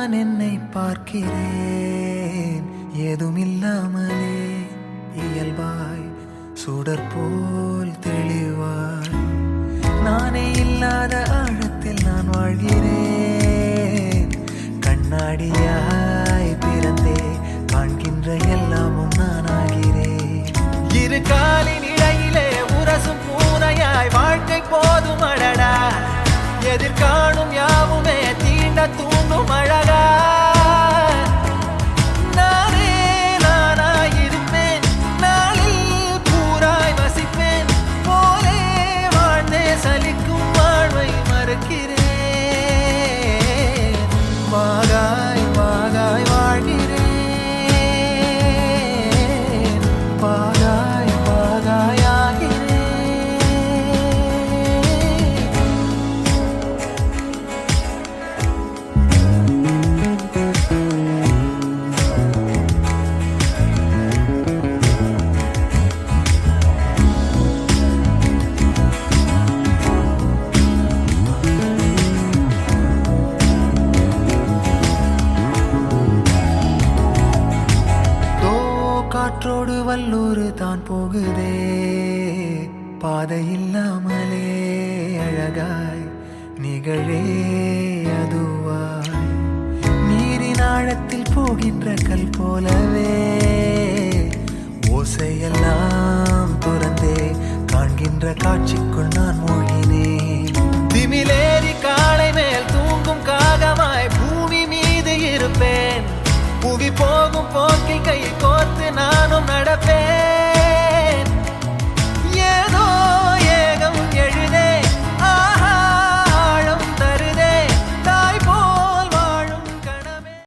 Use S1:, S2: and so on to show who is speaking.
S1: நான் என்னை பார்க்கிறேன் ஏதுமில்லாமலே இயல்பாய் சுடர் போல் தெளிவாய் நானே இல்லாத ஆழத்தில் நான் வாழ்கிறேன் கண்ணாடியாய் பிறந்தே காண்கின்ற எல்லாமும் நான் ஆகிறேன் இரு காலின் இடையிலே உரசும் பூனையாய் வாழ்க்கை போதும் அடடா எதிர்காணும் யாவுமே தீண்ட தூண்டும் அழகா நானே நானாயிருப்பேன் நாளில் பூராய் வசிப்பேன் போலே வாழ்ந்தே சலிக்கும் வாழ்வை மறுக்கிறேன் வாகாய் வாகாய் வாழ்கிறேன் வாகாய் வாகாய் ஆகிறேன் காற்றோடு வல்லூர் தான் போகுதே பாதை இல்லாமலே அழகாய் நிகழே அதுவாய் நீரின் ஆழத்தில் போகின்ற கல் போலவே ஓசையெல்லாம் துறந்தே காண்கின்ற காட்சிக்குள் நான் மூழ்கினேன்